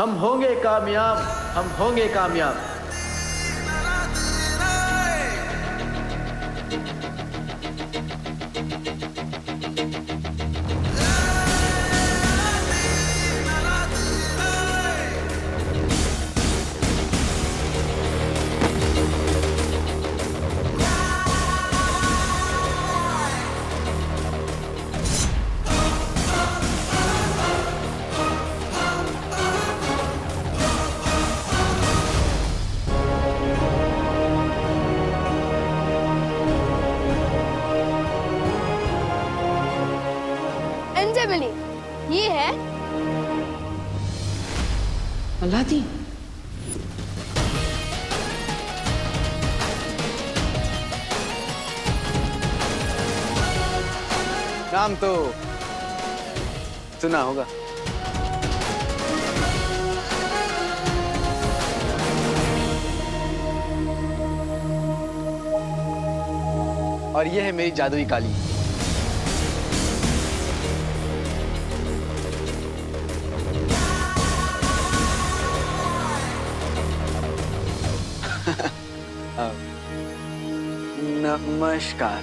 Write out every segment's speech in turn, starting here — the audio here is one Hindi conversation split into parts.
हम होंगे कामयाब, हम होंगे कामयाब। एंजेबली, ये है अलादीन। नाम तो सुना होगा। और ये है मेरी जादुई काली। नमस्कार।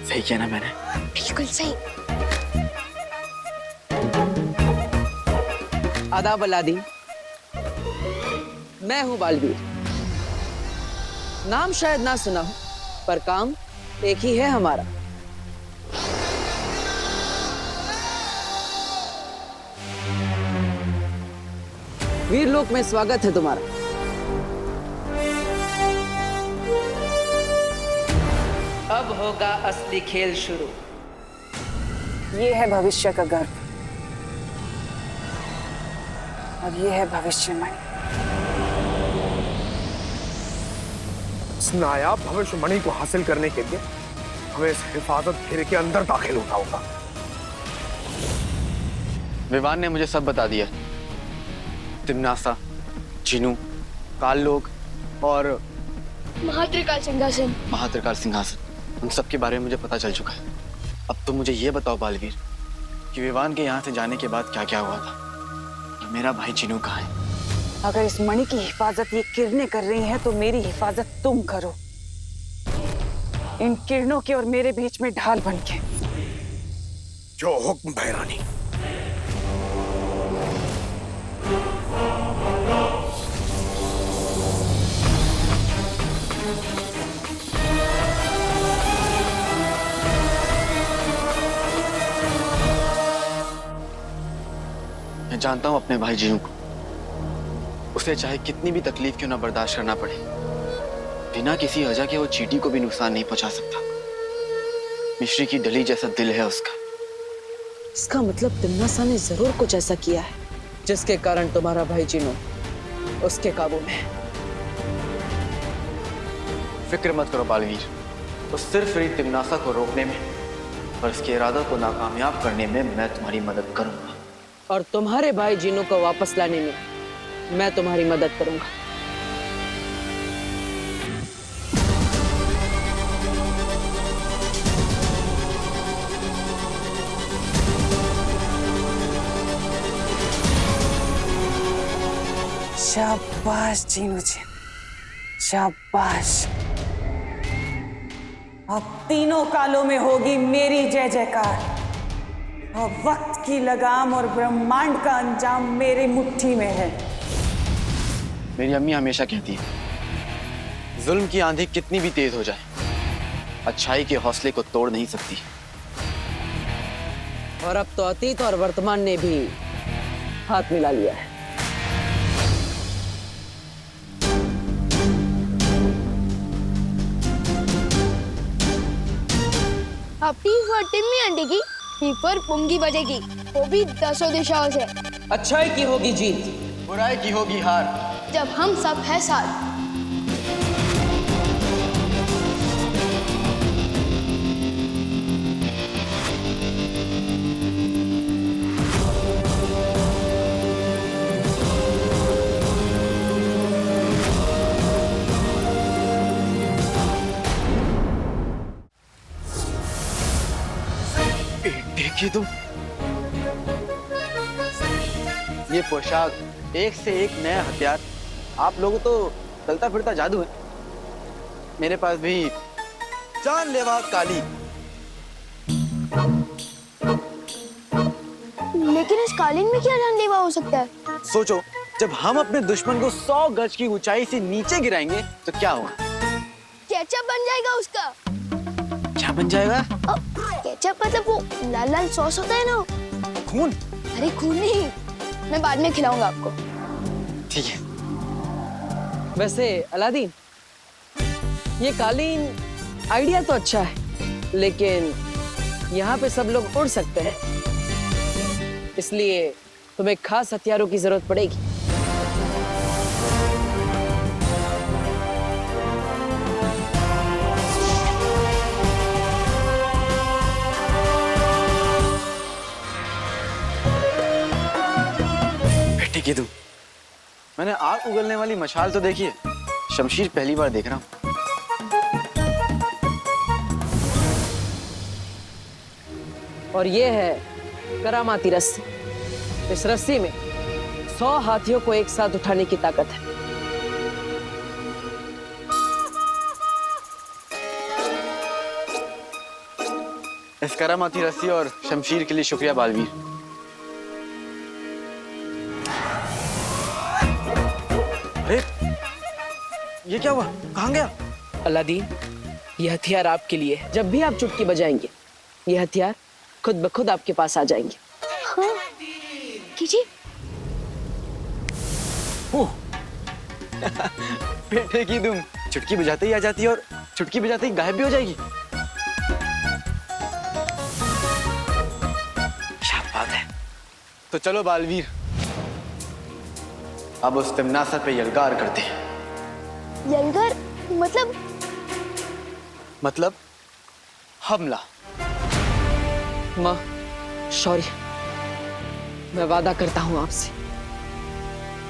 सही किया ना मैंने? बिल्कुल सही। आदाब अलादीन, मैं हूं बालवीर। नाम शायद ना सुना हो, पर काम एक ही है हमारा। वीरलोक में स्वागत है तुम्हारा। अब होगा असली खेल शुरू। ये है भविष्य का गर्व, और ये है भविष्यवाणी। इस नायाब भविष्यवाणी को हासिल करने के लिए हमें इस हिफाजत घेरे के अंदर दाखिल होना होगा। विवान ने मुझे सब बता दिया। तिम्नासा, चिनू, काललोक और महात्रिकाल सिंहासन। महात्रिकाल सिंहासन, उन सब के बारे में मुझे पता चल चुका है। अब तुम मुझे ये बताओ बालवीर कि विवान के यहाँ से जाने के बाद क्या क्या हुआ था, और मेरा भाई चिनू कहाँ है? अगर इस मणि की हिफाजत ये किरणें कर रही हैं, तो मेरी हिफाजत तुम करो, इन किरणों के और मेरे बीच में ढाल बनके। जो हुक्म भैरानी। मैं जानता हूं अपने भाई जीनू को, उसे चाहे कितनी भी तकलीफ क्यों ना बर्दाश्त करना पड़े, बिना किसी वजह के वो चींटी को भी नुकसान नहीं पहुंचा सकता। मिश्री की डली जैसा दिल है उसका। इसका मतलब तिम्नासा ने जरूर कुछ ऐसा किया है जिसके कारण तुम्हारा भाई जीनू उसके काबू में है। फिक्र मत करो बालवीर, वो सिर्फ मेरी तिम्नासा को रोकने में और इसके इरादा को नाकामयाब करने में मैं तुम्हारी मदद करूंगा। और तुम्हारे भाई जीनू को वापस लाने में मैं तुम्हारी मदद करूंगा। शाबाश जीनू जी, शाबाश। अब तीनों कालों में होगी मेरी जय जयकार, और वक्त की लगाम और ब्रह्मांड का अंजाम मेरी मुट्ठी में है। मेरी अम्मी हमेशा कहती है, जुल्म की आंधी कितनी भी तेज हो जाए, अच्छाई के हौसले को तोड़ नहीं सकती। और अब तो अतीत और वर्तमान ने भी हाथ मिला लिया है। अब टी फॉर टिम्मी आंटी की, टी फॉर पुंगी बजेगी, वो भी 10 दिशाओं से। अच्छाई की होगी जीत, बुराई की होगी हार, जब हम सब है साथ। देखिए तुम, ये पोशाक, एक से एक नया हथियार। आप लोगों तो चलता फिरता जादू है। मेरे पास भी जानलेवा काली। लेकिन इस कालीन में क्या जानलेवा हो सकता है? सोचो, जब हम अपने दुश्मन को 100 गज की ऊंचाई से नीचे गिराएंगे तो क्या होगा? केचप बन जाएगा उसका। क्या बन जाएगा? केचप मतलब वो लाल लाल सॉस होता है ना। खून? अरे खून नहीं, मैं बाद में खिलाऊंगा आपको। ठीक है। वैसे अलादीन, ये कालीन आइडिया तो अच्छा है, लेकिन यहाँ पे सब लोग उड़ सकते हैं, इसलिए तुम्हें खास हथियारों की जरूरत पड़ेगी। बेटी की तुम, मैंने आग उगलने वाली मशाल तो देखी है, शमशीर पहली बार देख रहा हूँ। और ये है करामाती रस्सी। इस रस्सी में 100 हाथियों को एक साथ उठाने की ताकत है। इस करामाती रस्सी और शमशीर के लिए शुक्रिया बालवीर। अरे ये क्या हुआ? कहाँ गया? अलादीन, ये हथियार आपके लिए है। जब भी आप चुटकी बजाएंगे, ये हथियार खुद ब खुद आपके पास आ जाएंगे। हाँ, कीजिए। बेटे की तुम, चुटकी बजाते ही आ जाती है और चुटकी बजाते ही गायब भी हो जाएगी। क्या बात है। तो चलो बालवीर, अब उस तिमनासा पे यलगार करते हैं। यलगार मतलब हमला। माँ, शौर्य, मैं वादा करता हूं आपसे,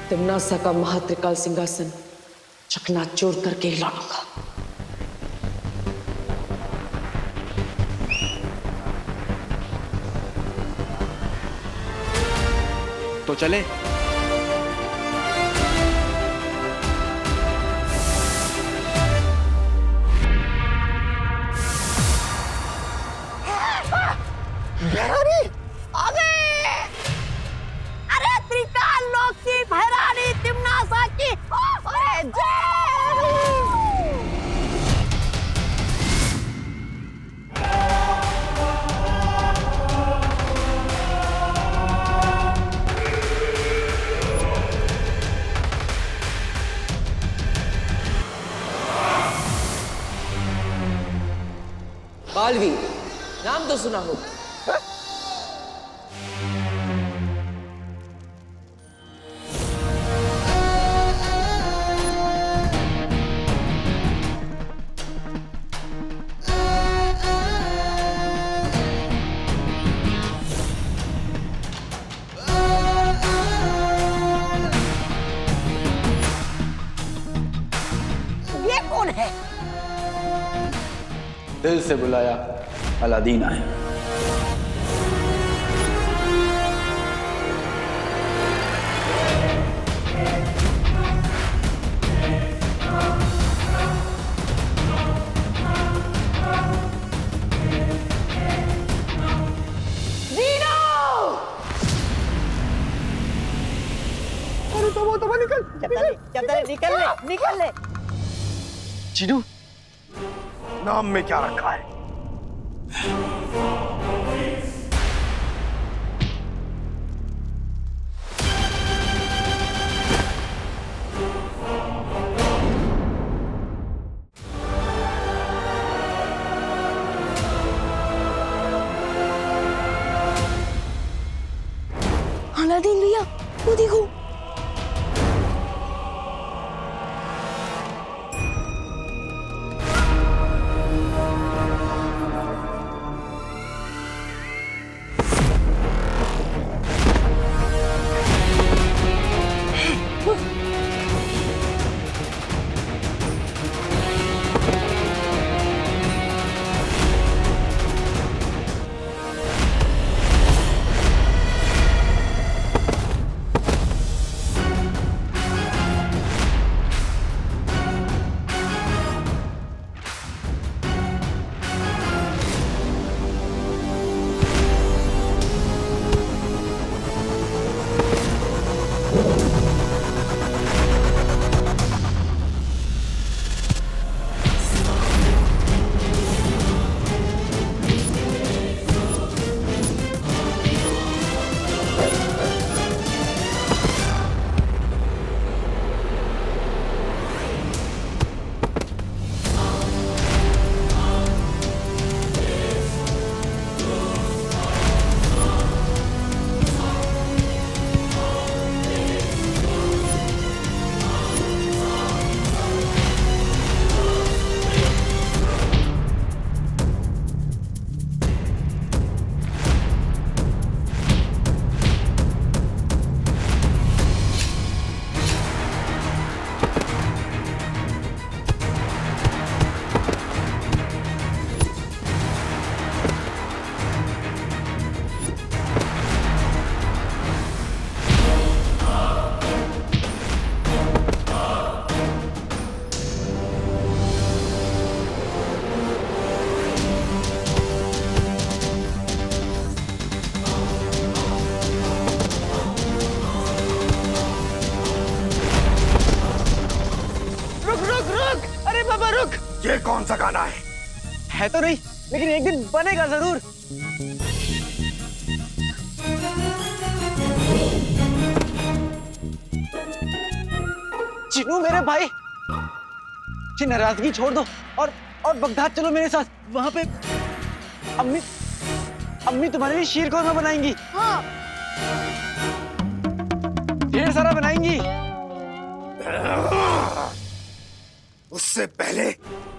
तिमनासा का महात्रिकाल सिंहासन चकनाचूर करके ही लौटूंगा। तो चले। अरे त्रिकाल लोक की भैरानी तिमनासा की अरे जय। बालवीर, नाम तो सुना होगा। ये कौन है? दिल से बुलाया, अलादीन आए। निकल ले। चीनू, नाम में क्या रखा है? अलादीन भैया, वो देखो। जगाना है तो नहीं, लेकिन एक दिन बनेगा जरूर। चिनू मेरे भाई, ये नाराजगी छोड़ दो और बगदाद चलो मेरे साथ। वहां पे अम्मी तुम्हारे लिए शीर कौरमा बनाएंगी। हाँ। ढेर सारा बनाएंगी। उससे पहले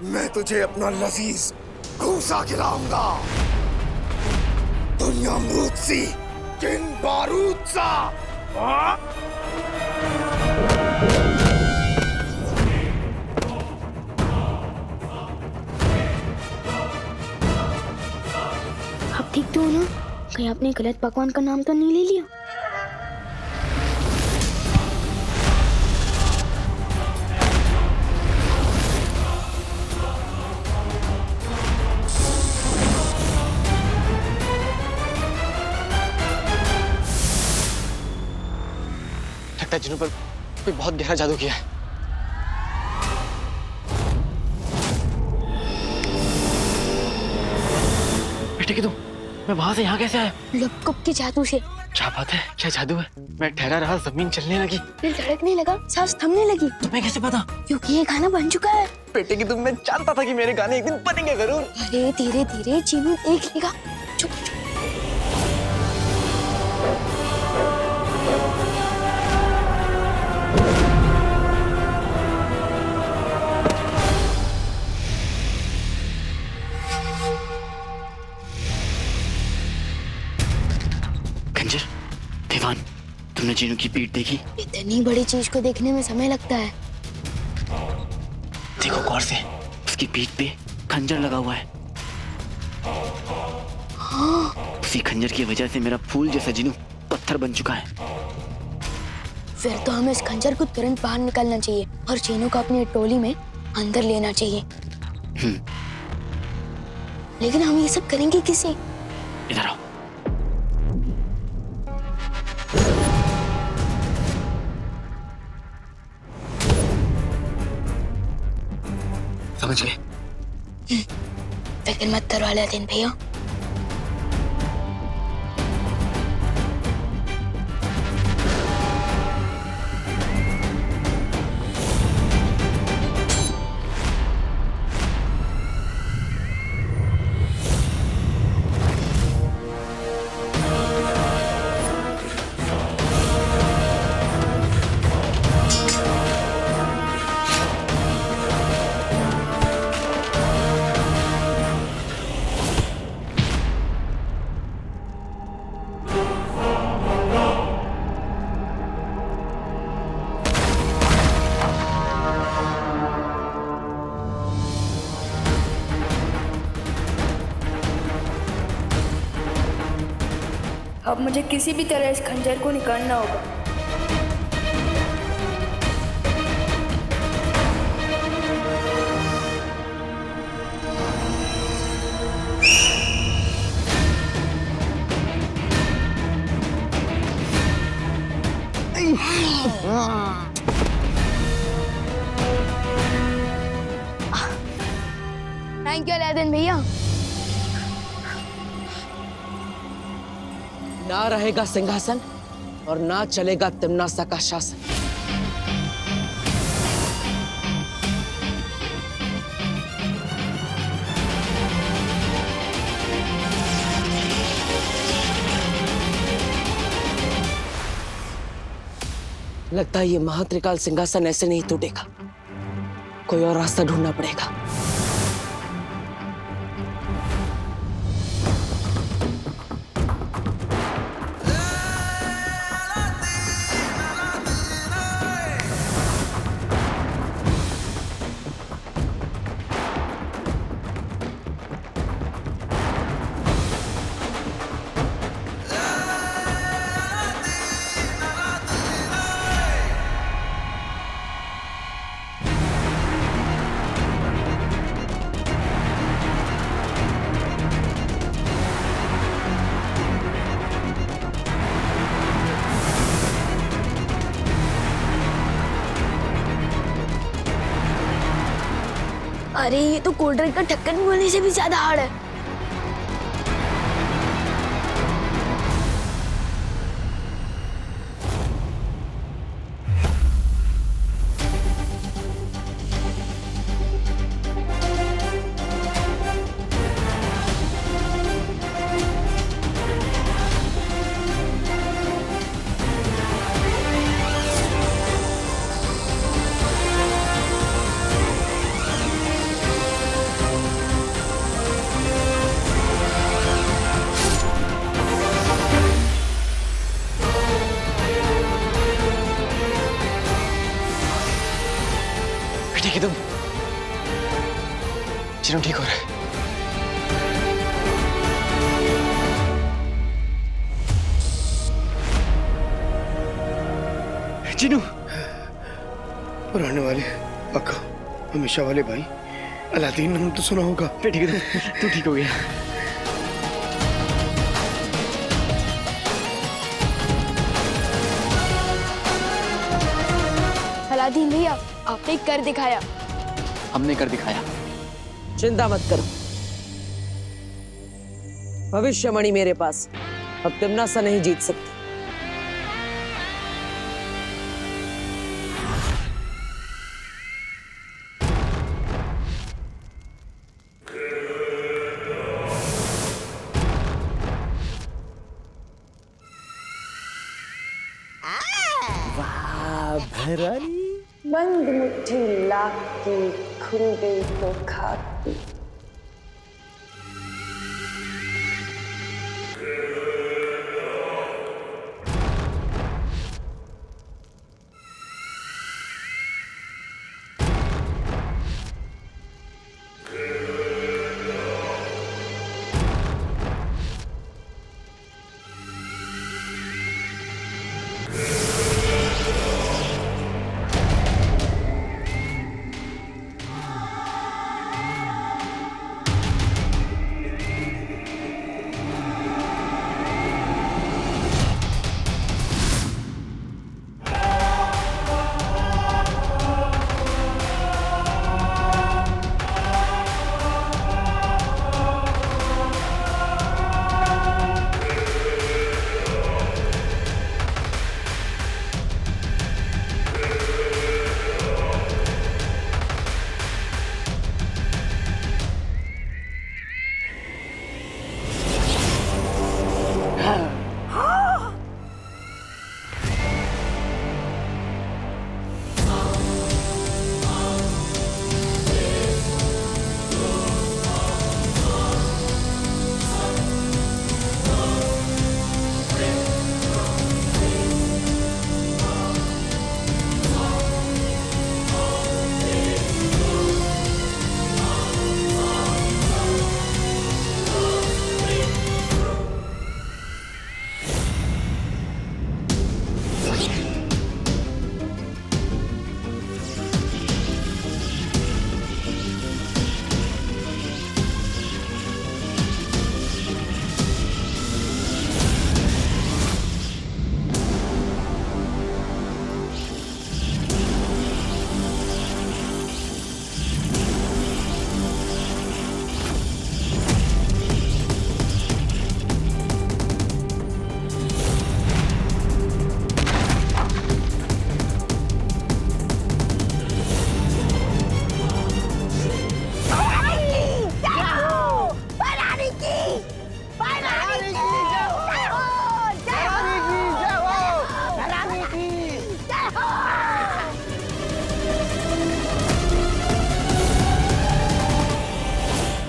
मैं तुझे अपना लजीज घूसा खिलाऊंगा। दुनिया अमरूद सी, किन बारूद सा। हाँ? आप ठीक तो हो ना? कहीं आपने गलत पकवान का नाम तो नहीं ले लिया? लगता है जिन्हों पर कोई बहुत गहरा जादू किया है। बेटे की तुम, मैं वहां से यहाँ कैसे आया? लपकप के जादू से। क्या बात है, क्या जादू है? मैं ठहरा रहा, जमीन चलने लगी, दिल धड़कने लगा, सांस थमने लगी। तुम्हें कैसे पता? क्योंकि ये गाना बन चुका है। बेटे की तुम, मैं जानता था कि मेरे गाने एक दिन बनेंगे जरूर। अरे धीरे धीरे चीनू देख लेगा। चुप चुप। खंजर, दीवान, तुमने जीनू की पीठ देखी? इतनी बड़ी चीज को देखने में समय लगता है। देखो गौर से, उसकी पीठ पे खंजर लगा हुआ है। हाँ। उसी खंजर की वजह से मेरा फूल जैसा जीनू पत्थर बन चुका है। फिर तो हमें इस खंजर को तुरंत बाहर निकालना चाहिए और चीनू को अपनी टोली में अंदर लेना चाहिए। लेकिन हम ये सब करेंगे किसे? इधर आओ। समझ गए? फिक्र मत करो अलादीन भैया। अब मुझे किसी भी तरह इस खंजर को निकालना होगा। थैंक यू अलादीन भैया। ना रहेगा सिंहासन और ना चलेगा तिम्नासा का शासन। लगता है ये महात्रिकाल सिंहासन ऐसे नहीं टूटेगा, कोई और रास्ता ढूंढना पड़ेगा। अरे ये तो कोल्ड ड्रिंक का ढक्कन बोलने से भी ज्यादा हार्ड है। ठीक है तुम, चिनू ठीक हो रहा है। चिनू, पुराने वाले अक्का, हमेशा वाले भाई अलादीन, नाम तो सुना होगा। ठीक है तू ठीक हो गया। अलादीन भैया, आपने कर दिखाया। हमने कर दिखाया। चिंता मत करो, भविष्यमणि मेरे पास, अब तिम्नासा नहीं जीत सकती। बंद मुट्ठी लाख की खुल गई तो खाक की।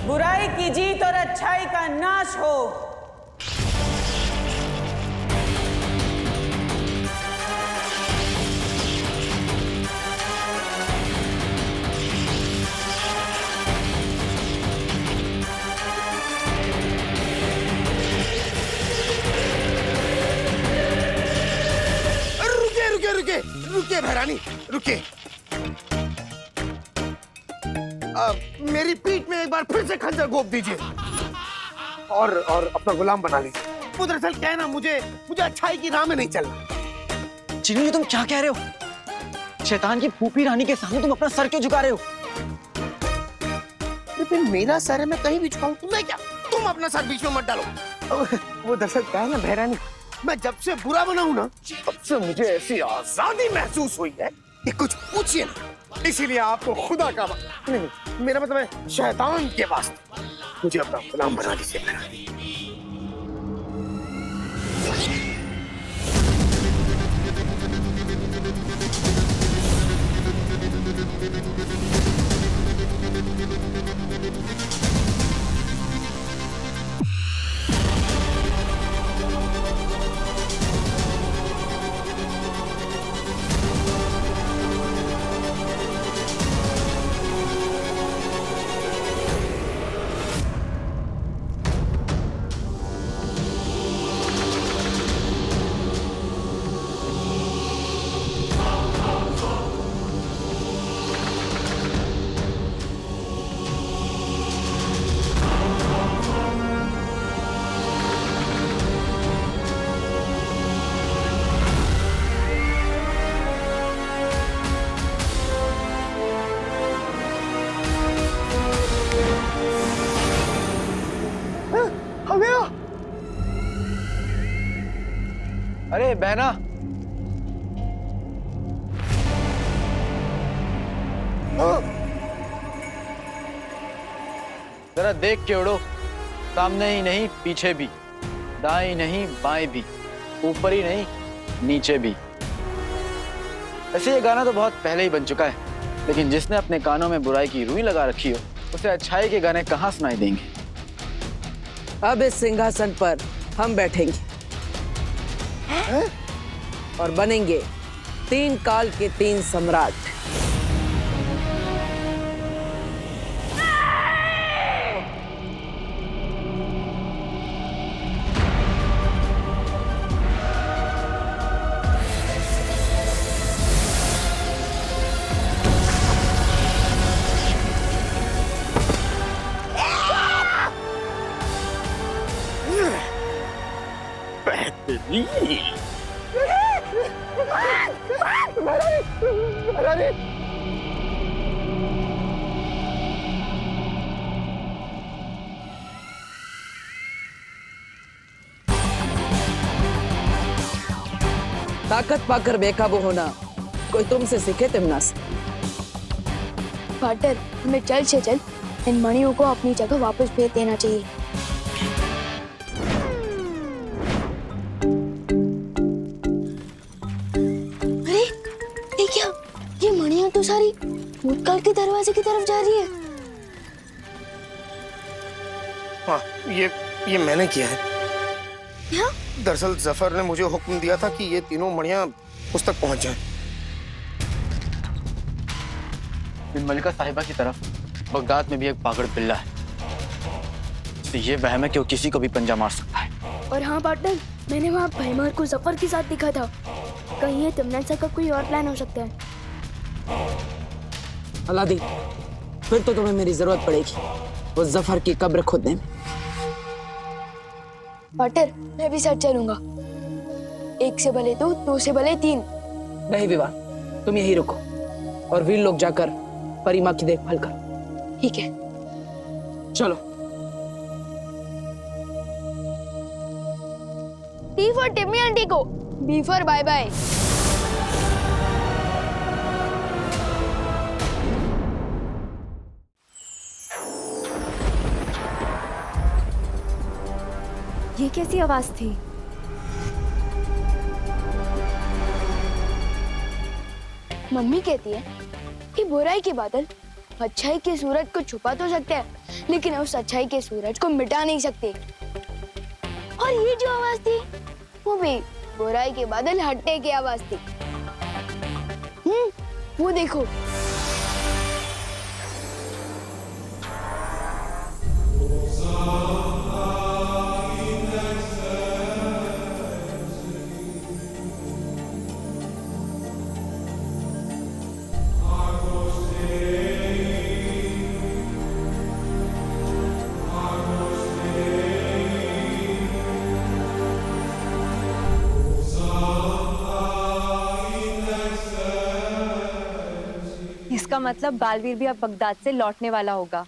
बुराई की जीत और अच्छाई का नाश हो। रुकिए भैरानी, रुकिए। मेरी पीठ में एक बार फिर से खंजर घोंप दीजिए और अपना गुलाम बना लीजिए। वो दरअसल क्या है ना, मुझे अच्छाई की राह में नहीं चलना। चिनू, ये तुम क्या कह रहे हो? शैतान की फूफी रानी के सामने तुम अपना सर क्यों झुका रहे हो? अरे फिर मेरा सर है, मैं कहीं भी झुकाऊं, तुम्हें क्या? तुम अपना सर बीच में मत डालो। वो दरअसल क्या है ना बहरानी, मैं जब से बुरा बना हूं ना, तब से मुझे ऐसी आजादी महसूस हुई है कि कुछ पूछिए ना। इसीलिए आपको खुदा का नहीं, मेरा मतलब है शैतान के वास्ते मुझे अपना गुलाम बना दीजिए बहरानी। अरे बहना, जरा देख के उड़ो, सामने ही नहीं पीछे भी, दाएं नहीं बाएं भी, ऊपर ही नहीं नीचे भी। ऐसे ये गाना तो बहुत पहले ही बन चुका है, लेकिन जिसने अपने कानों में बुराई की रुई लगा रखी हो उसे अच्छाई के गाने कहाँ सुनाई देंगे। अब इस सिंहासन पर हम बैठेंगे और बनेंगे 3 काल के 3 सम्राट। ताकत पाकर बेकाबू होना कोई तुमसे सीखे तिमनास। पार्टनर, हमें जल्द से जल्द इन मणियों को अपनी जगह वापस भेज देना चाहिए। अरे ये क्या, ये मणियां तो सारी भूतकाल के दरवाजे की तरफ जा रही है। हाँ, ये मैंने किया है। क्या? दरअसल जफर ने मुझे हुक्म दिया था कि ये तीनों मणियां उस तक पहुंच जाएं। मलिका साहिबा की तरफ बगदाद में भी एक पागड़ पिल्ला है, तो ये वहम है कि वो किसी को भी पंजा मार सकता है। और हाँ पार्टनर, मैंने वहाँ भैमार को जफर के साथ देखा था। कहीं ये तिमनासा का कोई और प्लान हो सकता है। अलादीन, फिर तो तुम्हें मेरी जरूरत पड़ेगी वो जफर की कब्र खोदने में। पार्टनर, मैं भी साथ चलूंगा। 1 से भले 2, 2 से भले 3। नहीं विवाह, तुम यही रुको और वीर लोग जाकर परी माँ की देखभाल करो। ठीक है, चलो। टी फॉर टिम्मी आंटी को, बी फॉर बाय बाय। ये कैसी आवाज थी? मम्मी कहती है कि बुराई के बादल अच्छाई के सूरज को छुपा तो सकते हैं, लेकिन उस अच्छाई के सूरज को मिटा नहीं सकते। और ये जो आवाज थी वो भी बुराई के बादल हटने की आवाज थी। वो देखो। इसका मतलब बालवीर भी अब बगदाद से लौटने वाला होगा।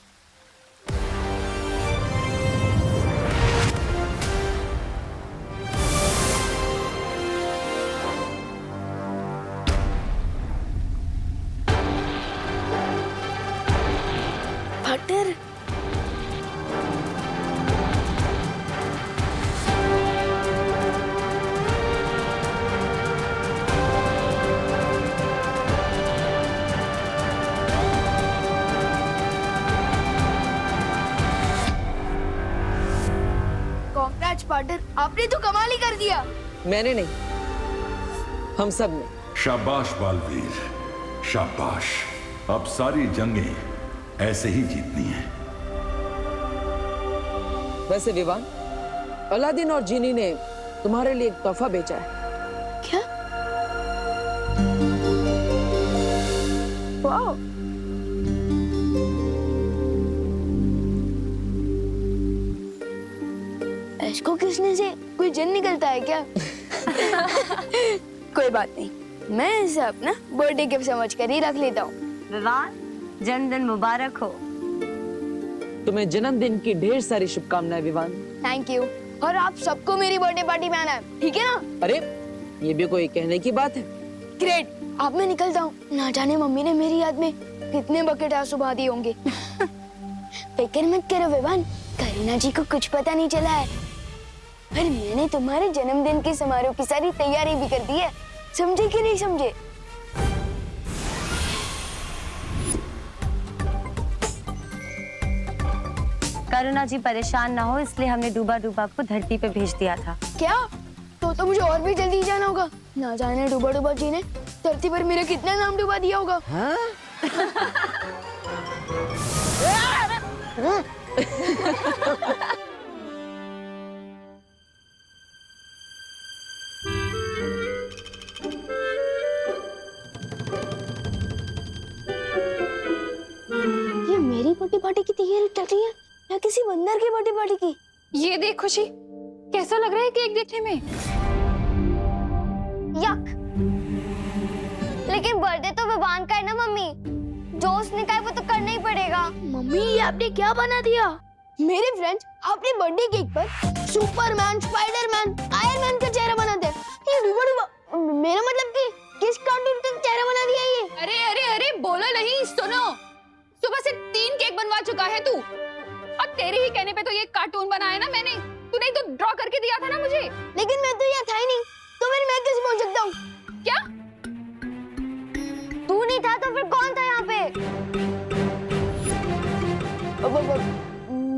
कांग्रेट्स पार्टनर, आपने तो कमाल ही कर दिया। मैंने नहीं, हम सब ने। शाबाश बालवीर, शाबाश। अब सारी जंगें ऐसे ही जीतनी है। वैसे विवान, अलादीन और जीनी ने तुम्हारे लिए एक तोहफा बेचा है। क्या? वाह, इसको किसने से कोई जिन निकलता है क्या? कोई बात नहीं, मैं इसे अपना बर्थडे गिफ्ट समझ कर ही रख लेता हूँ। विवान, जन्मदिन मुबारक हो। तुम्हें जन्मदिन की ढेर सारी शुभकामनाएं विवान। Thank you. और आप सबको मेरी बर्थडे पार्टी में आना है, ठीक है ना? अरे ये भी कोई कहने की बात है। ग्रेट। अब मैं निकलता हूँ, ना जाने मम्मी ने मेरी याद में कितने बकेट आंसू बहा दिए होंगे। फिक्र मत करो विवान, करीना जी को कुछ पता नहीं चला है। पर मैंने तुम्हारे जन्मदिन के समारोह की सारी तैयारी भी कर दी है, समझे कि नहीं समझे? करुणा जी परेशान ना हो इसलिए हमने डूबा डूबा को धरती पे भेज दिया था। क्या? तो मुझे और भी जल्दी जाना होगा। ना जाने डूबा डूबा जी ने धरती पर मेरा कितना नाम डुबा दिया होगा। हाँ? ये मेरी बर्थडे पार्टी की तैयारी चल रही है या किसी बंदर की बर्थडे पार्टी की? ये देख खुशी, कैसा लग रहा है केक देखने में? यक। लेकिन बर्थडे तो विवान का है ना मम्मी, जो उसने कहा वो तो करना ही पड़ेगा। मम्मी ये आपने क्या बना दिया? मेरे फ्रेंड्स अपने बर्थडे केक पर सुपरमैन, स्पाइडरमैन, आयरन मैन का चेहरा बनाते हैं। ये डूबा डूबा, मेरा मतलब कि किस कार्टून का चेहरा बना दिया ये? अरे अरे अरे बोलो नहीं, सुनो। सुबह से 3 केक बनवा चुका है तू, और तेरे ही कहने पे तो ये कार्टून बनाया ना मैंने। तूने तो ड्रॉ करके दिया था ना मुझे। लेकिन मैं तो यहाँ था ही नहीं, तो फिर मैं कैसे पहुँच सकता हूँ? क्या? तू नहीं था तो फिर कौन था यहाँ पे?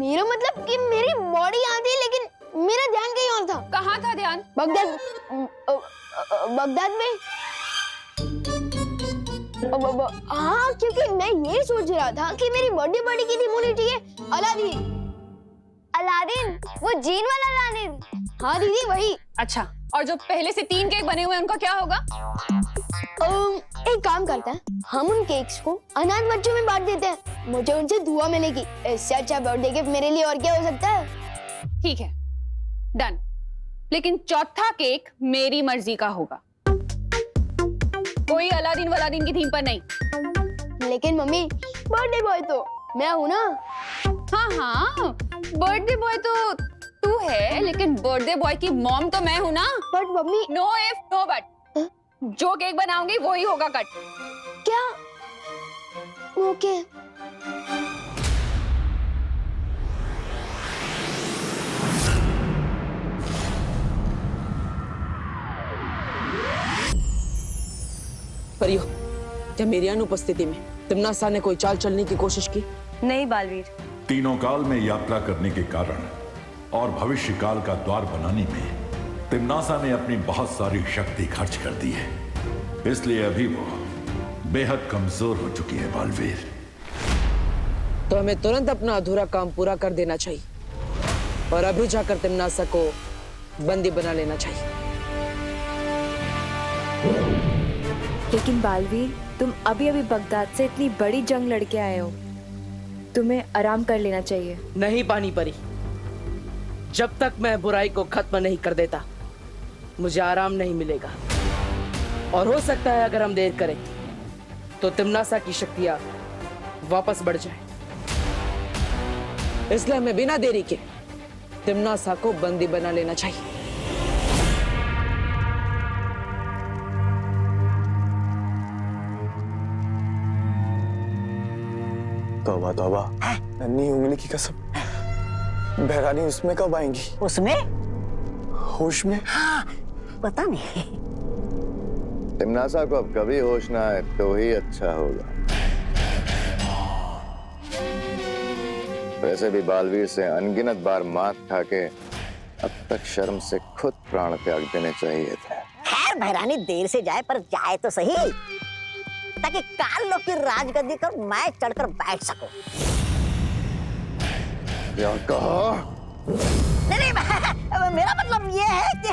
मेरा मतलब कि मेरी बॉडी यहाँ थी लेकिन मेरा ध्यान कहीं और था। कहाँ था ध्यान? बगदाद, बगदाद में। हाँ, क्योंकि मैं ये सोच रहा था कि मेरी बर्थडे पार्टी की थीम होनी चाहिए अलादीन। अलादीन? वो जीन वाला अलादीन? हाँ दीदी वही। अच्छा, और जो पहले से 3 केक बने हुए हैं उनका क्या होगा? एक काम करते हैं, हम उन केक्स को अनाथ बच्चों में बांट देते हैं, मुझे उनसे दुआ मिलेगी। इससे अच्छा बर्थडे गिफ्ट मेरे लिए और क्या हो सकता है? ठीक है, डन। लेकिन चौथा केक मेरी मर्जी का होगा, कोई अलादीन वलादीन की थीम पर नहीं। लेकिन मम्मी, बर्थडे बॉय तो मैं हूँ ना। हाँ हाँ, बर्थडे बॉय तो तू है, लेकिन बर्थडे बॉय की मॉम तो मैं हूँ ना। But mummy, no if no but, जो केक बनाऊंगी वही होगा कट। क्या? ओके। परियो, क्या मेरी अनुपस्थिति में तिम्नासा ने कोई चाल चलने की कोशिश की? नहीं बालवीर, तीनों काल में यात्रा करने के कारण और भविष्य काल का द्वार बनाने में तिम्नासा ने अपनी बहुत सारी शक्ति खर्च कर दी है, इसलिए अभी वो बेहद कमजोर हो चुकी है बालवीर। तो हमें तुरंत अपना अधूरा काम पूरा कर देना चाहिए और अभी जाकर तिम्नासा को बंदी बना लेना चाहिए। लेकिन बालवीर, तुम अभी अभी बगदाद से इतनी बड़ी जंग लड़के आए हो, तुम्हें आराम कर लेना चाहिए। नहीं पानी परी, जब तक मैं बुराई को खत्म नहीं कर देता मुझे आराम नहीं मिलेगा। और हो सकता है अगर हम देर करें तो तिम्नासा की शक्तियां वापस बढ़ जाए, इसलिए हमें बिना देरी के तिम्नासा को बंदी बना लेना चाहिए। तौबा तौबा, नन्ही उंगली की कसम, बहरानी उसमें कब आएंगी? उसमें? होश में? हाँ, पता नहीं। तिम्नासा को अब कभी होश ना आए तो ही अच्छा होगा। वैसे भी बालवीर से अनगिनत बार मात खा के अब तक शर्म से खुद प्राण त्याग देने चाहिए थे। खैर भैरानी देर से जाए पर जाए तो सही, ताकि काल लोग की राजगद्दी पर मैं चढ़कर बैठ सकूं। क्या कहा? नहीं, मेरा मतलब ये है कि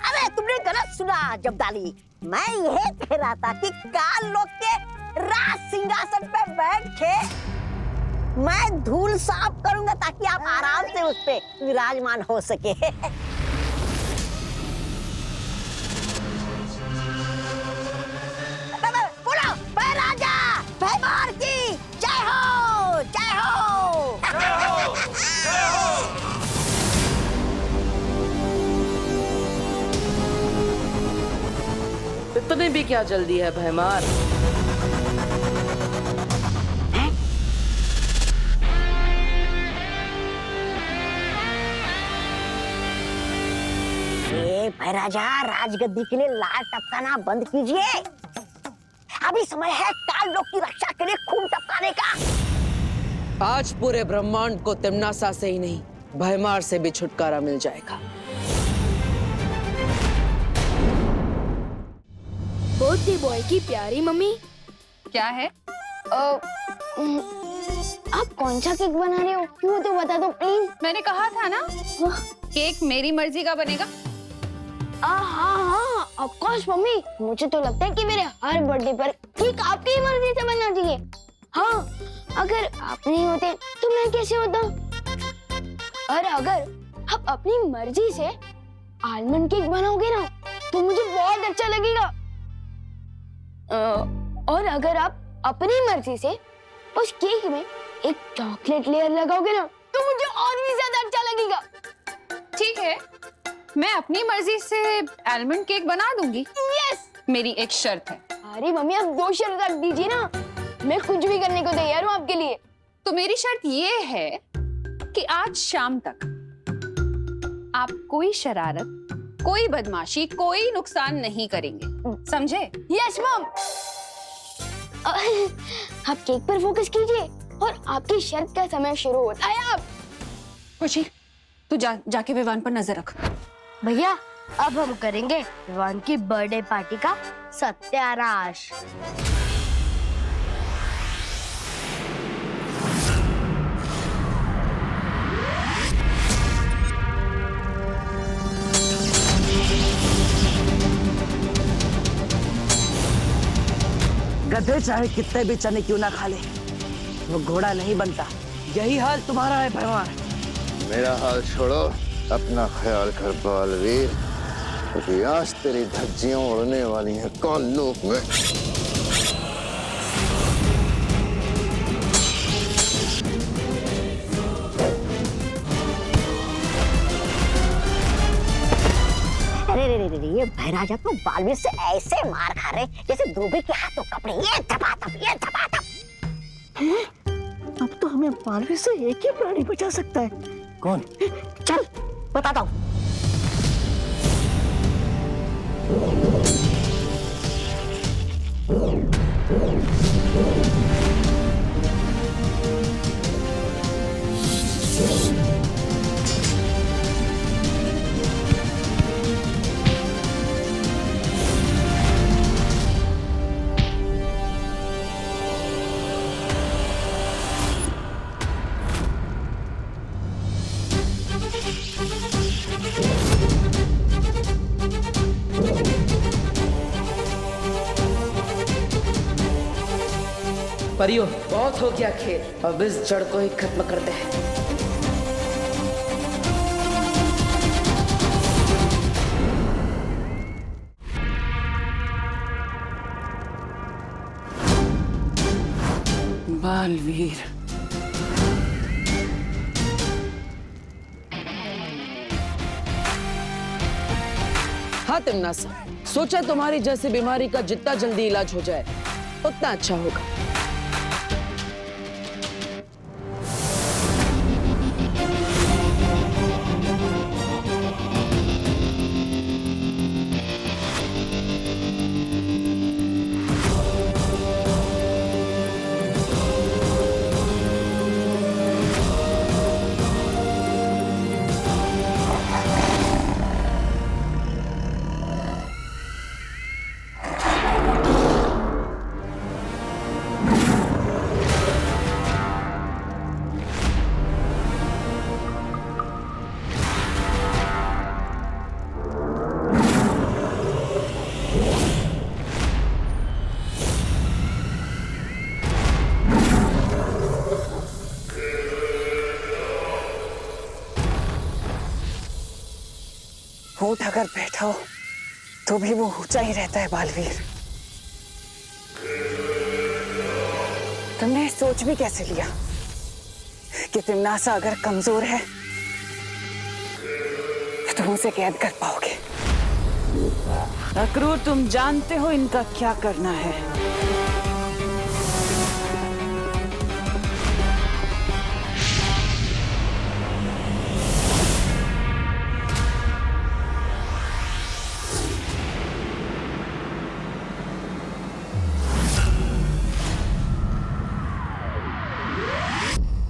अरे तुमने गलत सुना जब्दाली। मैं ये कह रहा था कि काल लोग के राज सिंहासन पे बैठ के मैं धूल साफ करूंगा ताकि आप आराम से उस पे विराजमान हो सके। बोलो मैं राजा भैमार की जय हो, जय हो, जय हो, जय हो। इतने भी क्या जल्दी है भैमार? भैराजा राजगद्दी के लिए लाल टपकाना बंद कीजिए। अभी समय है काल लोग की रक्षा के लिए खून टपकाने का। आज पूरे ब्रह्मांड को तिम्नासा से ही नहीं, भैमार से भी छुटकारा मिल जाएगा। बर्थडे बॉय की प्यारी मम्मी। क्या है? आप कौन सा केक बना रहे हो वो तो बता दो प्लीज। मैंने कहा था ना केक मेरी मर्जी का बनेगा। हाँ ऑफ कोर्स मम्मी, मुझे तो लगता है कि मेरे हर बर्थडे पर केक आपकी ही मर्जी से बनना चाहिए। हाँ, अगर आप नहीं होते तो मैं कैसे होता? और अगर आप अपनी मर्जी से आलमंड केक बनाओगे ना तो मुझे बहुत अच्छा लगेगा। और अगर आप अपनी मर्जी से उस केक में एक चॉकलेट लेयर लगाओगे ना तो मुझे और भी ज्यादा अच्छा लगेगा। ठीक है, मैं अपनी मर्जी से आलमंड केक बना दूंगी। यस। मेरी एक शर्त है। अरे मम्मी आप 2 शर्त रख दीजिए ना, मैं कुछ भी करने को तैयार हूँ आपके लिए। तो मेरी शर्त ये है कि आज शाम तक आप कोई शरारत, कोई बदमाशी, कोई नुकसान नहीं करेंगे, समझे? Yes mom. आप केक पर फोकस कीजिए और आपकी शर्त का समय शुरू होता है। आप खुशी तू जाके विवान पर नजर रख। भैया अब हम करेंगे विवान की बर्थडे पार्टी का सत्यानाश। गधे चाहे कितने भी चने क्यों ना खा ले, वो घोड़ा नहीं बनता। यही हाल तुम्हारा है भैमार। मेरा हाल छोड़ो, अपना ख्याल कर बालवीर, क्योंकि आज तेरी धज्जियां उड़ने वाली हैं काल लोक में। अरे ये भैराजा तो बालवीर से ऐसे मार खा रहे जैसे धोबी के हाथों कपड़े। ये धपाधप, ये धपाधप। अब तो हमें बालवीर से एक ही प्राणी बचा सकता है। कौन? चल बताता हूँ। परियो बहुत हो गया खेल, अब इस जड़ को ही खत्म करते हैं। बालवीर हाँ तिम्नासा, सोचा तुम्हारी जैसी बीमारी का जितना जल्दी इलाज हो जाए उतना अच्छा होगा। ऊंट अगर बैठा हो तो भी वो ऊंचा ही रहता है बालवीर। तुमने सोच भी कैसे लिया कि तिम्नासा अगर कमजोर है तो तुम उसे कैद कर पाओगे? अक्रूर, तुम जानते हो इनका क्या करना है।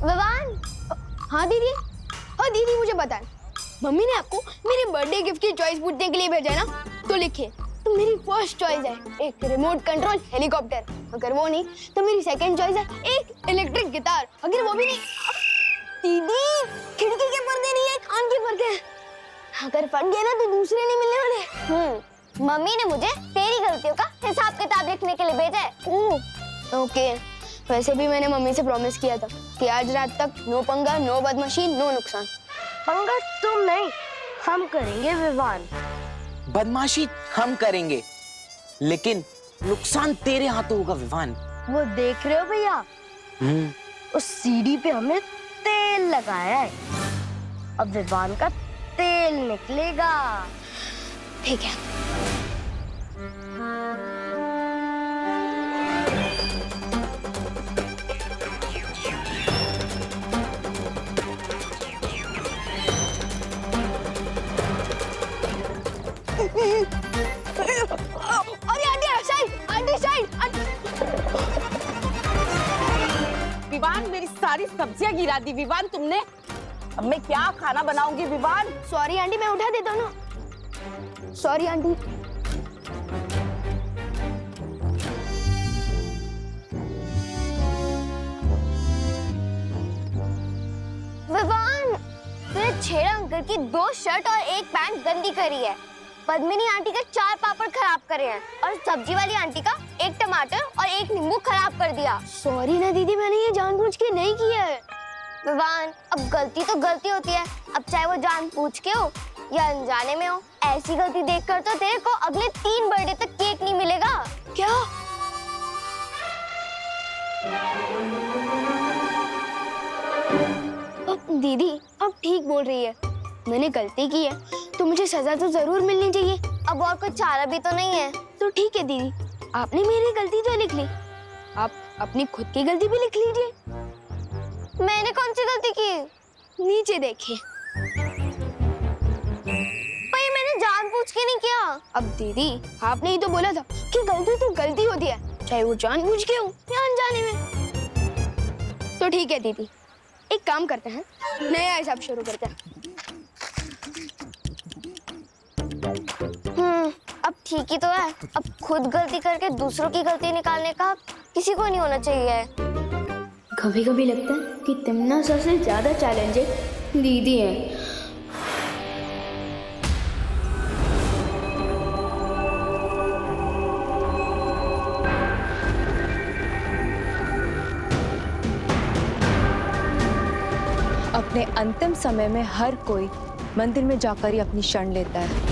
विवान, हाँ दीदी, मुझे पता है मम्मी ने आपको मेरे बर्थडे गिफ्ट की चॉइस पूछने के लिए भेजा है ना, तो लिखिए। तो मेरी फर्स्ट चॉइस है एक रिमोट कंट्रोल हेलीकॉप्टर, अगर वो नहीं तो मेरी सेकंड चॉइस है एक इलेक्ट्रिक गिटार, अगर वो भी नहीं। दीदी, खिड़की के पर्दे नहीं है, कान के पर्दे हैं, अगर फट गए ना तो दूसरे नहीं मिलने वाले। मम्मी ने मुझे तेरी गलतियों का हिसाब किताब लिखने के लिए भेजा है। ओके, वैसे भी मैंने मम्मी से प्रॉमिस किया था कि आज रात तक नो पंगा, नो बदमाशी, नो नुकसान। पंगा तुम नहीं, हम करेंगे विवान। बदमाशी हम करेंगे, लेकिन नुकसान तेरे हाथों होगा विवान। वो देख रहे हो भैया, उस सीढ़ी पे हमने तेल लगाया है, अब विवान का तेल निकलेगा। ठीक है। अरे आंटी साइड। विवान, मेरी सारी सब्जियां गिरा दी विवान तुमने। अब मैं क्या खाना बनाऊंगी विवान? सॉरी आंटी, मैं उठा देता हूँ ना। Sorry aunty. विवान, तूने छेड़ा अंकल की 2 शर्ट और 1 पैंट गंदी करी है। पद्मिनी आंटी का 4 पापड़ खराब करे हैं और सब्जी वाली आंटी का 1 टमाटर और 1 नींबू खराब कर दिया। सॉरी ना दीदी, मैंने ये जानबूझ के नहीं किया है। विवान, अब गलती तो गलती होती है, अब चाहे वो जानबूझ के हो या अनजाने में हो। ऐसी गलती देखकर तो तेरे को अगले 3 बर्थडे तक केक नहीं मिलेगा। क्या? दीदी, अब ठीक बोल रही है, मैंने गलती की है तो मुझे सजा तो जरूर मिलनी चाहिए। अब और कोई चारा भी तो नहीं है। तो ठीक है दीदी, आपने मेरी गलती तो लिख ली, आप अपनी खुद की गलती भी लिख लीजिए। मैंने कौन सी गलती की? नीचे देखिए। पर मैंने जानबूझ के नहीं किया। अब दीदी, आपने ही तो बोला था कि गलती तो गलती होती है, चाहे वो जानबूझ के हो या अनजाने में। तो ठीक है दीदी, एक काम करते हैं, नया हिसाब शुरू करते हैं। अब ठीक ही तो है। अब खुद गलती करके दूसरों की गलती निकालने का किसी को नहीं होना चाहिए। कभी कभी लगता है कि तिम्नासा से ज्यादा चैलेंजिंग दीदी है। अपने अंतिम समय में हर कोई मंदिर में जाकर ही अपनी शरण लेता है।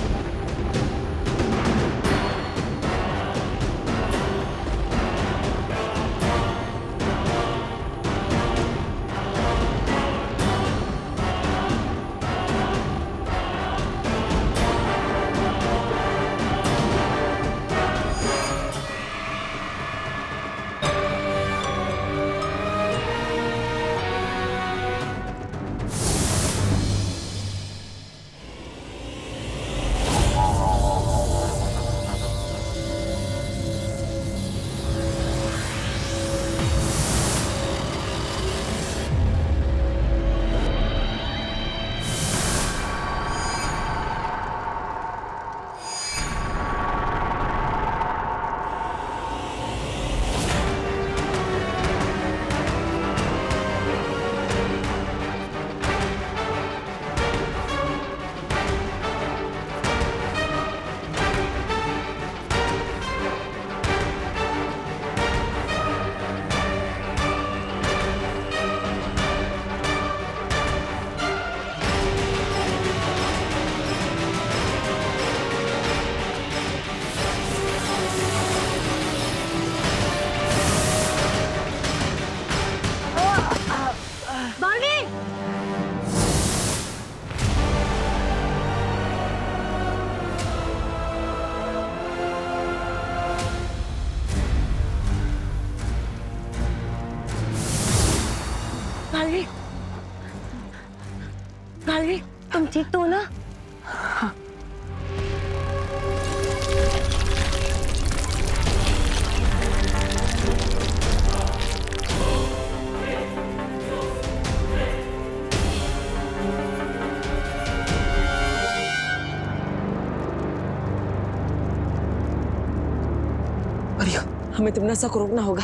ठीक तो हो ना? हाँ। हमें तिमनासा को रोकना होगा।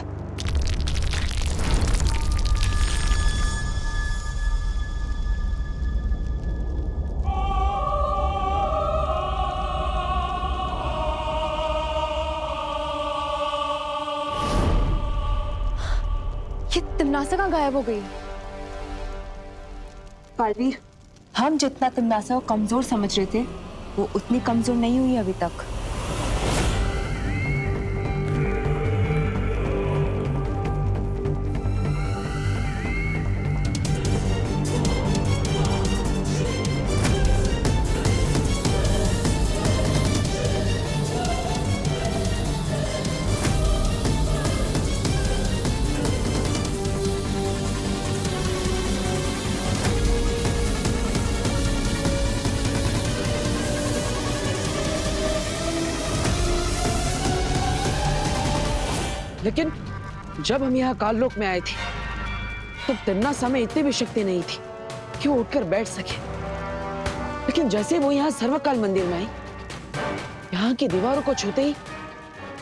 ये तिमनासा कहाँ गायब हो गई? बालवीर, हम जितना तिमनासा को कमजोर समझ रहे थे वो उतनी कमजोर नहीं हुई अभी तक। लेकिन जब हम यहाँ काललोक में आए थे तो तिमनासा में इतनी भी शक्ति नहीं थी कि वो उठकर बैठ सके। लेकिन जैसे वो यहाँ सर्वकाल मंदिर में आई, यहाँ की दीवारों को छूते ही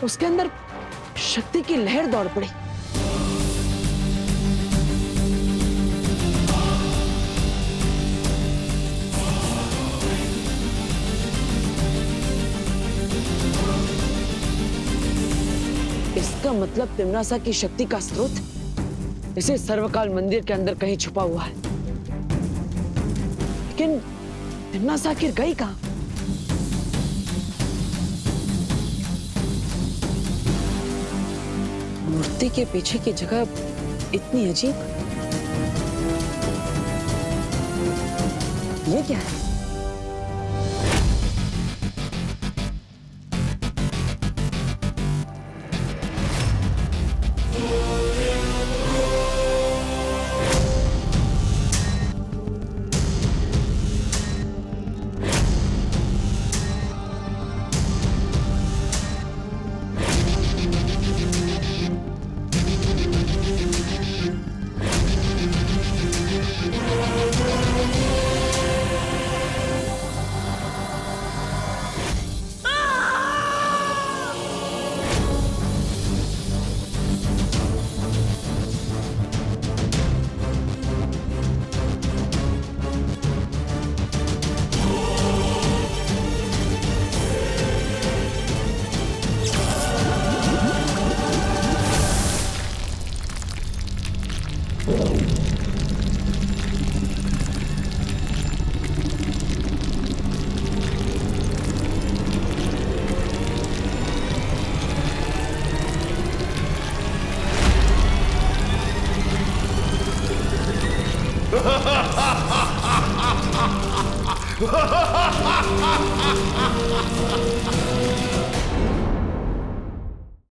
उसके अंदर शक्ति की लहर दौड़ पड़ी। इसका मतलब तिमनासा की शक्ति का स्रोत इसे सर्वकाल मंदिर के अंदर कहीं छुपा हुआ है। लेकिन तिमनासा आखिर गई कहां? मूर्ति के पीछे की जगह इतनी अजीब, ये क्या है? Ha ha ha ha ha!